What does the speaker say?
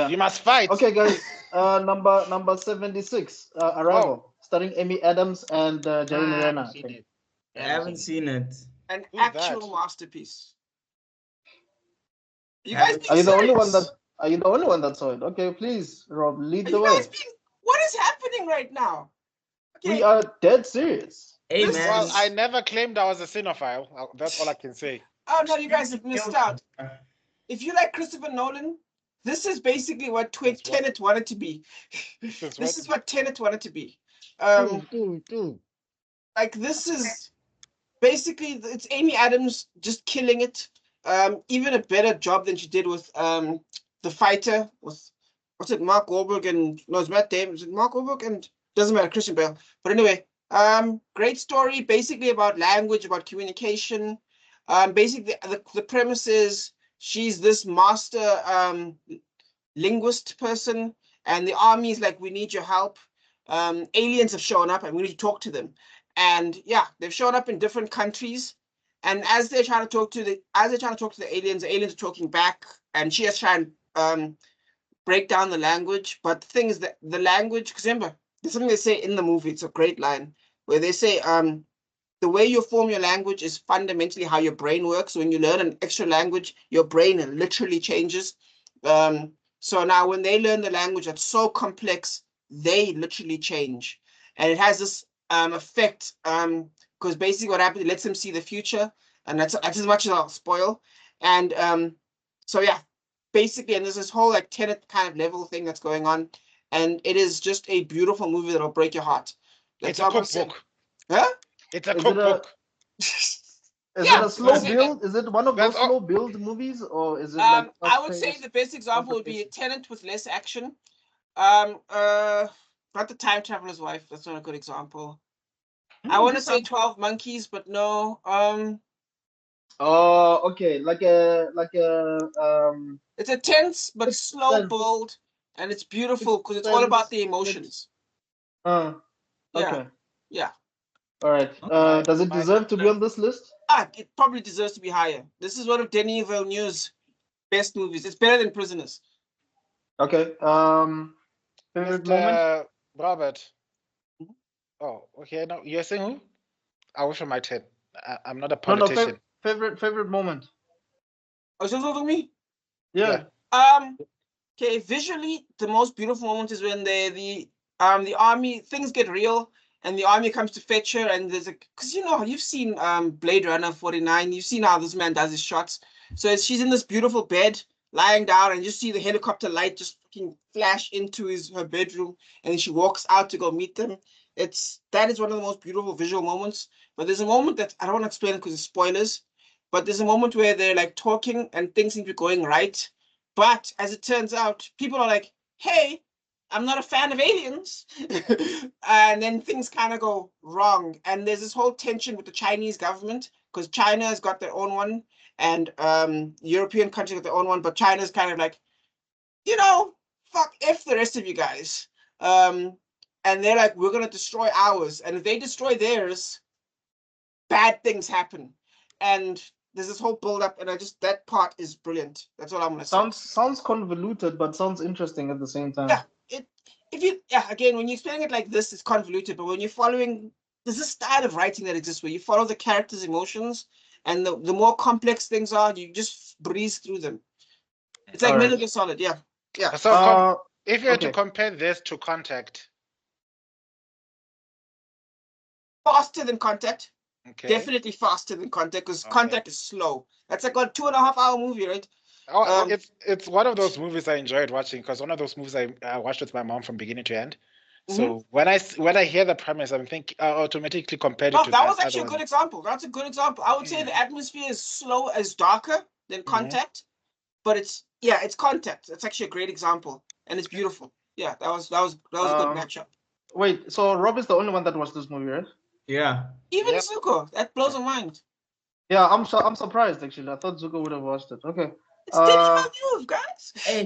Yeah. You must fight. Okay, guys. Number 76, Arrival, starring Amy Adams and Jeremy Renner. I haven't seen it. An Who's actual that? masterpiece. You guys being Are you the only one serious? that? Are you the only one that saw it? Okay, please, Rob, lead Are the you way. guys being? What is happening right now? We are dead serious. Hey, This man. Well, I never claimed I was a cinephile. That's all I can say. Oh no, you guys have missed out. If you like Christopher Nolan, this is basically what Tenet wanted to be. This is what Tenet wanted to be. Like this is basically it's Amy Adams just killing it. Even a better job than she did with The Fighter with what's it, Mark Wahlberg and no, it's Matt Damon. Is it Mark Wahlberg and doesn't matter, Christian Bale. But anyway, great story, basically about language, about communication. Basically the premise is she's this master linguist person, and the army is like, we need your help. Aliens have shown up and we need to talk to them. And yeah, they've shown up in different countries. And as they're trying to talk to the aliens are talking back, and she has trying to break down the language. But the thing is that the language, because remember, there's something they say in the movie, it's a great line, where they say the way you form your language is fundamentally how your brain works. So when you learn an extra language, your brain literally changes. So now when they learn the language that's so complex, they literally change. And it has this effect, because basically what happens, it lets them see the future, and that's as much as I'll spoil. And so yeah, basically, and there's this whole like Tenet kind of level thing that's going on, and it is just a beautiful movie that'll break your heart. It's a cookbook. Huh? It's a cookbook. Is it a slow build? Is it one of those slow build movies, or is it like? I would say the best example would be a Tenet with less action. Not The Time Traveler's Wife. That's not a good example. I want to say 12 Monkeys, but no. Oh, okay. It's a tense but slow build, and it's beautiful because it's all about the emotions. Okay. Yeah. All right. Does it deserve to be on this list? It probably deserves to be higher. This is one of Denis Villeneuve's best movies. It's better than Prisoners. Okay. Favorite moment? Robert. Oh, okay. No, you're saying who? I wish I might have. I'm not a politician. No, favorite moment. Oh, so talking to me? Yeah. Okay. Visually, the most beautiful moment is when the army, things get real, and the army comes to fetch her, and there's because you've seen Blade Runner 49. You've seen how this man does his shots. So she's in this beautiful bed, lying down, and you see the helicopter light just fucking flash into her bedroom, and then she walks out to go meet them. That is one of the most beautiful visual moments. But there's a moment that I don't want to explain because it's spoilers, but there's a moment where they're like talking and things seem to be going right. But as it turns out, people are like, hey, I'm not a fan of aliens. And then things kind of go wrong. And there's this whole tension with the Chinese government, because China has got their own one, and European countries got their own one, but China's kind of like, fuck F the rest of you guys. And they're like, we're going to destroy ours. And if they destroy theirs, bad things happen. And there's this whole build-up, and that part is brilliant. That's all I'm going to say. Sounds convoluted, but sounds interesting at the same time. Yeah, again, when you explain it like this, it's convoluted. But when you're following, there's a style of writing that exists where you follow the characters' emotions, and the more complex things are, you just breeze through them. It's like Metal Gear Solid, yeah. So if you had to compare this to Contact. Faster than Contact. Okay. Definitely faster than Contact, because Contact is slow. That's like a 2.5 hour movie, right? It's one of those movies I enjoyed watching, because one of those movies I watched with my mom from beginning to end. So when I hear the premise, I'm thinking I automatically compare it to that was actually a good example. That's a good example. I would say the atmosphere is slow, as darker than Contact, but it's Contact. It's actually a great example, and it's beautiful. Yeah, that was a good matchup. Wait, so Rob is the only one that watched this movie, right? Yeah. Even Zuko, that blows my mind. Yeah, I'm surprised actually. I thought Zuko would have watched it. Okay. It's Denis Villeneuve, guys. Hey,